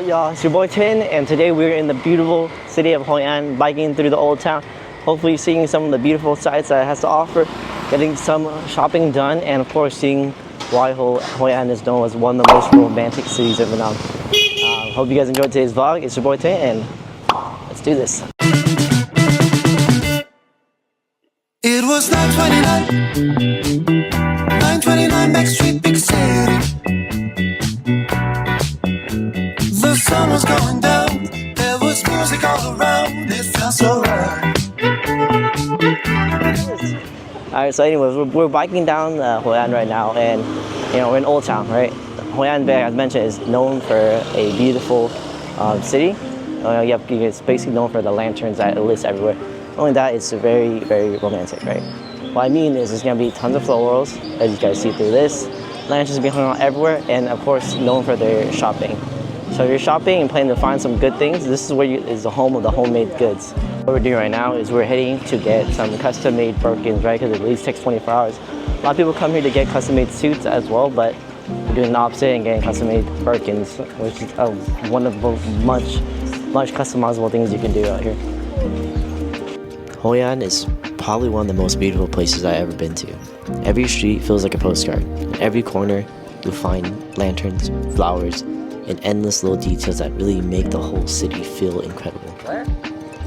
Y'all, it's your boy Tin, and today we're in the beautiful city of Hoi An, biking through the old town, hopefully seeing some of the beautiful sights that it has to offer, getting some shopping done, and of course seeing why Hoi An is known as one of the most romantic cities ever known. Hope you guys enjoyed today's vlog. It's your boy Tin, and let's do this. It was 929 Back Street, big city. The sun was going down, there was music all around, it felt so right. Alright, so anyways, we're biking down Hoi An right now, and you know, we're in Old Town, right? Hoi An, as mentioned, is known for a beautiful city. It's basically known for the lanterns that it lights everywhere. Not only that, it's very, very romantic, right? What I mean is there's going to be tons of florals, as you guys see through this. Lanterns will be hung out everywhere, and of course, known for their shopping. So if you're shopping and planning to find some good things, this is where is the home of the homemade goods. What we're doing right now is we're heading to get some custom-made Birkins, right? Because it at least takes 24 hours. A lot of people come here to get custom-made suits as well, but we're doing the opposite and getting custom-made Birkins, which is one of the much customizable things you can do out here. Hoi An is probably one of the most beautiful places I've ever been to. Every street feels like a postcard. In every corner, you'll find lanterns, flowers, and endless little details that really make the whole city feel incredible.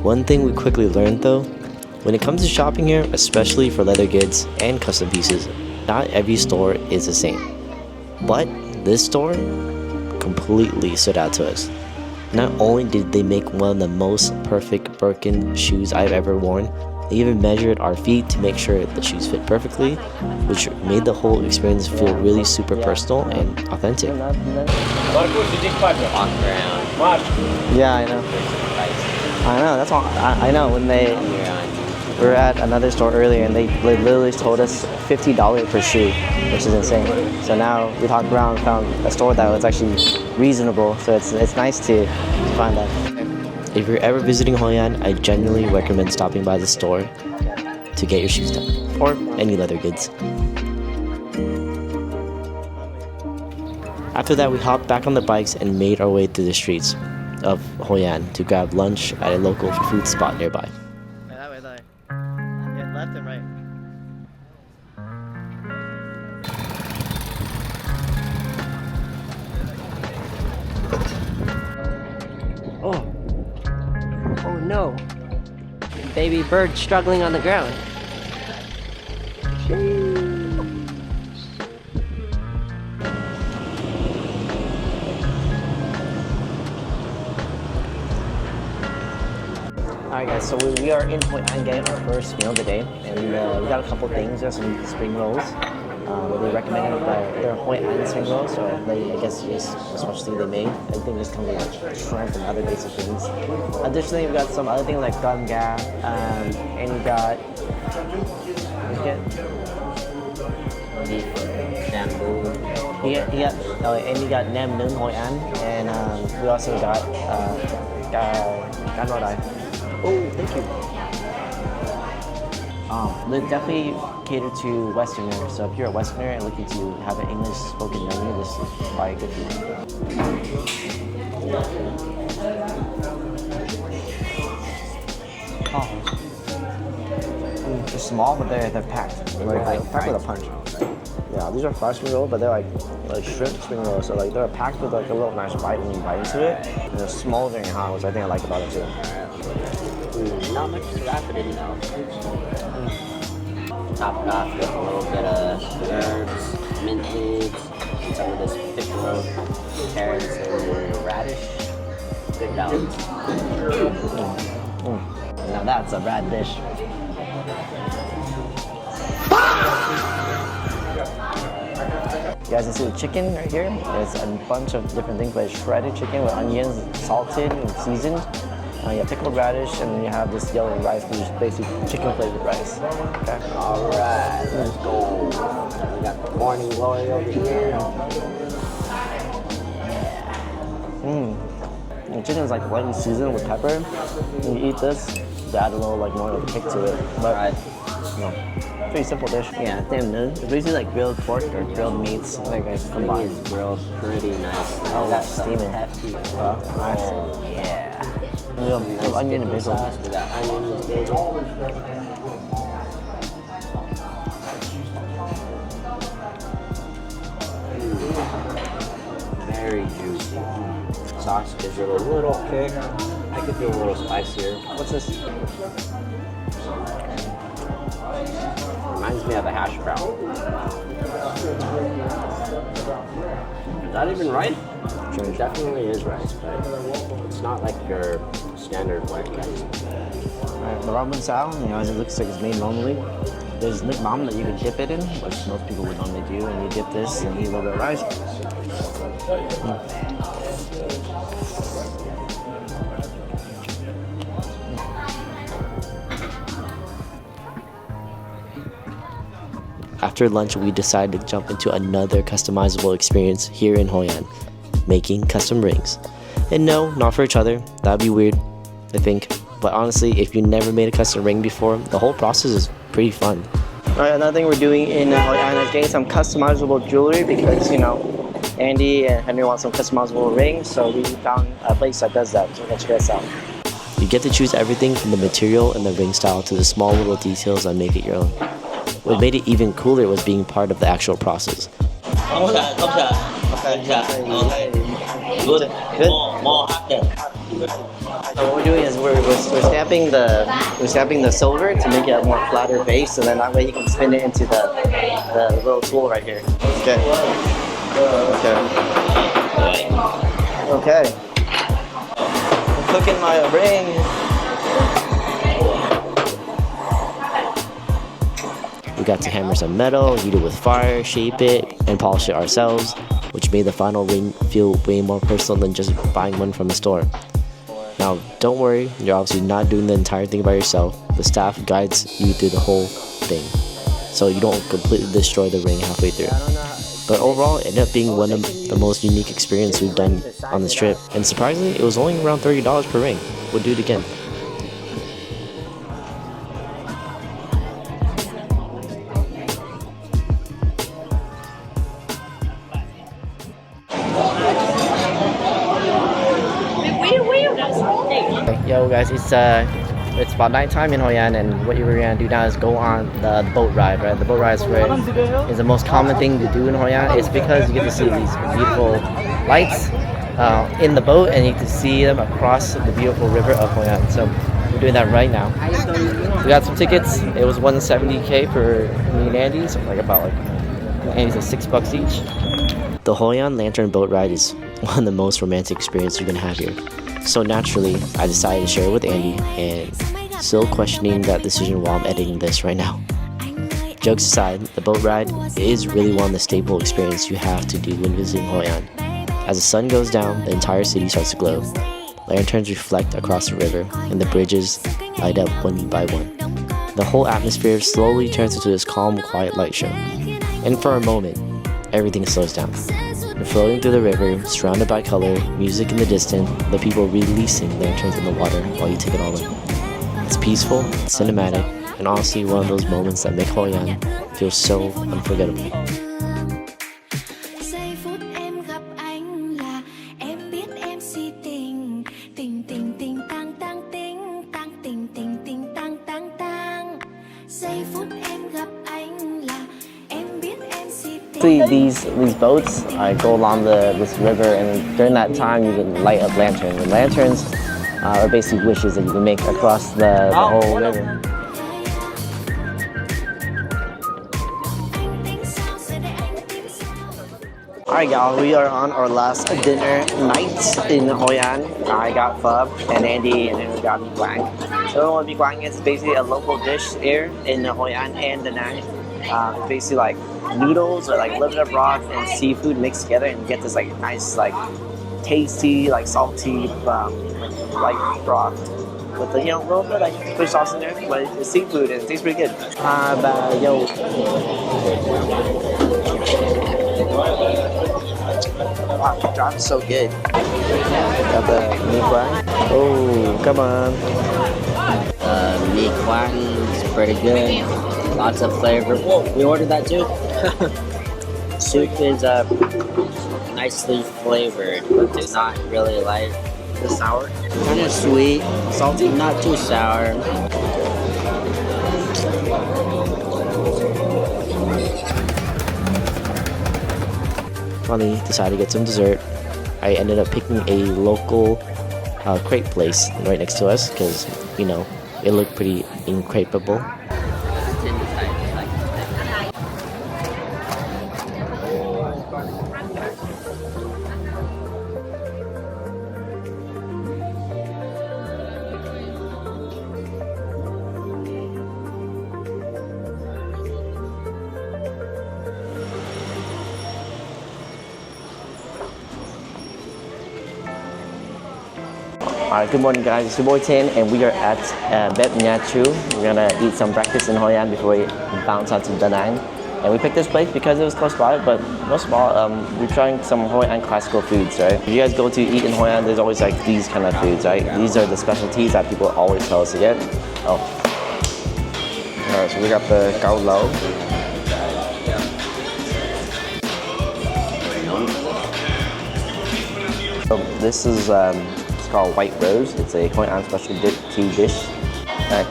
One thing we quickly learned though, when it comes to shopping here, especially for leather goods and custom pieces, not every store is the same. But this store completely stood out to us. Not only did they make one of the most perfect Birkin shoes I've ever worn, they even measured our feet to make sure the shoes fit perfectly, which made the whole experience feel really super personal and authentic. Yeah, I know. I know, that's all. I know when we were at another store earlier and they literally told us $50 per shoe, which is insane. So now we talked around and found a store that was actually reasonable, so it's nice to find that. If you're ever visiting Hoi An, I genuinely recommend stopping by the store to get your shoes done, or any leather goods. After that, we hopped back on the bikes and made our way through the streets of Hoi An to grab lunch at a local food spot nearby. That way. Yeah, left and right. Oh no! Baby bird struggling on the ground. Alright guys, so we are in Hoi An getting our first meal of the day, and we got a couple things. We got some spring rolls. They recommended their Hoi An spring rolls, so I guess just as much thing they made. Everything just comes with like shrimp and other basic things. Additionally, we got some other things like gun ga, and we got and we got nam nướng Hoi An, and we also got gan rau dai. Oh, thank you. They definitely cater to Westerners, so if you're a Westerner and looking to have an English spoken menu, this is probably good for you. Oh. They're small, but they're packed. They're packed with a punch. Yeah, these are fried spring rolls, but they're like shrimp spring rolls, so like they're packed with like a little nice bite when you bite into it. And they're smoldering hot, which I think I like about it too. Not much to wrap it in though. Top it off with a little bit of herbs, mint leaves, and some of this pickled carrots and radish. Good balance. Now that's a rad dish. You guys can see the chicken right here. There's a bunch of different things, but it's shredded chicken with onions, salted and seasoned. You have pickled radish, and then you have this yellow rice, which is basically chicken flavored rice. Okay. All right, let's go. We got the morning glory over here. The chicken is like lightly seasoned with pepper. When you eat this, you add a little like more of a kick to it. But no, pretty simple dish. Yeah, damn dude. It's basically like grilled pork or grilled meats. Like It's combined. grilled pretty nice. Oh, Got steaming. some hefty. Nice. Oh, yeah. Little onion and basil. Sauce, we got onions, basil. Very juicy. Sauce gives it a little kick. I could do a little spicier. What's this? Reminds me of a hash brown. Is that even right? Sure. It definitely is rice, but it's not like your standard white rice. Alright, the ramen style, as it looks like it's made normally. There's lip balm that you can dip it in, which most people would normally do, and you dip this and eat a little bit of rice. After lunch, we decided to jump into another customizable experience here in Hoi An, making custom rings. And no, not for each other. That'd be weird, I think. But honestly, if you never made a custom ring before, the whole process is pretty fun. Alright, another thing we're doing in Hoi An is getting some customizable jewelry because, Andy and Henry want some customizable rings, so we found a place that does that. So we're gonna check this out. You get to choose everything from the material and the ring style to the small little details that make it your own. What made it even cooler was being part of the actual process. Good. So what we're doing is we're stamping the silver to make it a more flatter base, so then that way you can spin it into the little tool right here. Okay. Okay. I'm cooking my ring. We got to hammer some metal, heat it with fire, shape it, and polish it ourselves, which made the final ring feel way more personal than just buying one from a store. Now, don't worry, you're obviously not doing the entire thing by yourself. The staff guides you through the whole thing, so you don't completely destroy the ring halfway through. But overall, it ended up being one of the most unique experiences we've done on this trip, and surprisingly, it was only around $30 per ring. We'll do it again. Yo guys, it's about nighttime in Hoi An, and what we're gonna do now is go on the boat ride, right? The boat ride is the most common thing to do in Hoi An. It's because you get to see these beautiful lights in the boat, and you get to see them across the beautiful river of Hoi An. So we're doing that right now. We got some tickets. It was $170K for me and Andy, so Andy's like $6 each. The Hoi An Lantern boat ride is one of the most romantic experiences you're gonna have here. So naturally, I decided to share it with Andy, and still questioning that decision while I'm editing this right now. Jokes aside, the boat ride is really one of the staple experiences you have to do when visiting Hoi An. As the sun goes down, the entire city starts to glow. Lanterns reflect across the river, and the bridges light up one by one. The whole atmosphere slowly turns into this calm, quiet light show. And for a moment, everything slows down. You're floating through the river, surrounded by color, music in the distance, the people releasing lanterns in the water while you take it all in. It's peaceful, cinematic, and honestly one of those moments that make Hoi An feel so unforgettable. These boats go along this river, and during that time you can light up lanterns. And lanterns are basically wishes that you can make across the whole river. Alright y'all, we are on our last dinner night in Hoi An. I got pho, and Andy and then we got mi quang. So what mi quang is basically a local dish here in Hoi An and Da Nang. It's basically like noodles or like a little bit of broth and seafood mixed together, and you get this like nice, like tasty, like salty, like broth with a little bit of like fish sauce in there, but it's seafood and it tastes pretty good. Yo. Wow, the drop is so good. Got the mi quang. Oh, come on. Mi quang is pretty good. Lots of flavor. Whoa, we ordered that too. Soup is nicely flavored, but it's not really like the sour. Kind of sweet, salty, not too sour. Finally decided to get some dessert. I ended up picking a local crepe place right next to us because, you know, it looked pretty increpeable. Alright, good morning guys, it's your boy Tin and we are at Bep Na Thu. We're gonna eat some breakfast in Hoi An before we bounce out to Da Nang. And we picked this place because it was close by, but most of all, we're trying some Hoi An classical foods, right? If you guys go to eat in Hoi An, there's always like these kind of foods, right? These are the specialties that people always tell us to get. Oh. Alright, so we got the gao lao. So this is it's called White Rose. It's a Hoi An specialty dish.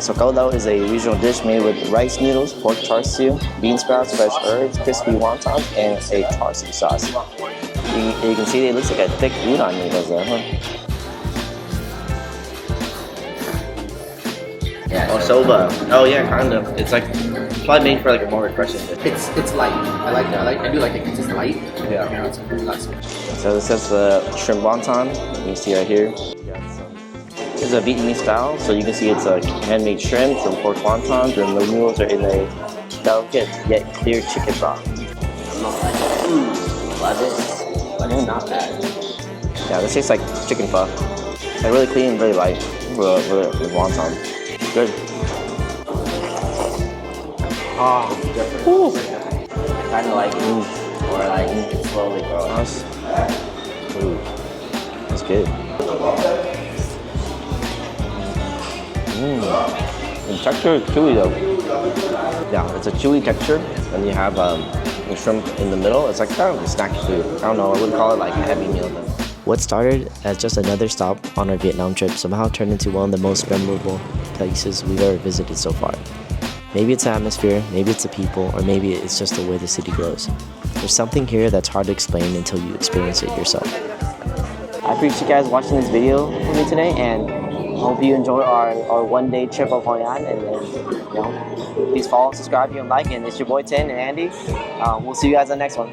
So gao lao is a regional dish made with rice noodles, pork char siu, bean sprouts, fresh herbs, crispy wontons, and a char siu sauce. You can see it looks like a thick udon noodles there, huh? Yeah. Oh, soba. Oh yeah, kind of. It's like probably made for like a more refreshing dish. It's light. I like that. I do like it. It's just light. Yeah. You know, it's not so much. So this is the shrimp wonton. You can see right here. It's a Vietnamese style, so you can see it's a handmade shrimp, some pork wontons, and the noodles are in a delicate yet clear chicken broth. Love it, but it's not bad. Yeah, this tastes like chicken pho. Like really clean and really light with wonton. Good. Oh, different. Kind of like or like slowly growing. Nice. Ooh, that's good. The texture is chewy though. Yeah, it's a chewy texture, and you have the shrimp in the middle. It's like kind of a snack food. I don't know, I wouldn't call it like a heavy meal though. What started as just another stop on our Vietnam trip somehow turned into one of the most memorable places we've ever visited so far. Maybe it's the atmosphere, maybe it's the people, or maybe it's just the way the city glows. There's something here that's hard to explain until you experience it yourself. I appreciate you guys watching this video with me today, and hope you enjoy our one-day trip of Hoi An. And you know, please follow, subscribe, and like. And it's your boy Tin and Andy. We'll see you guys on the next one.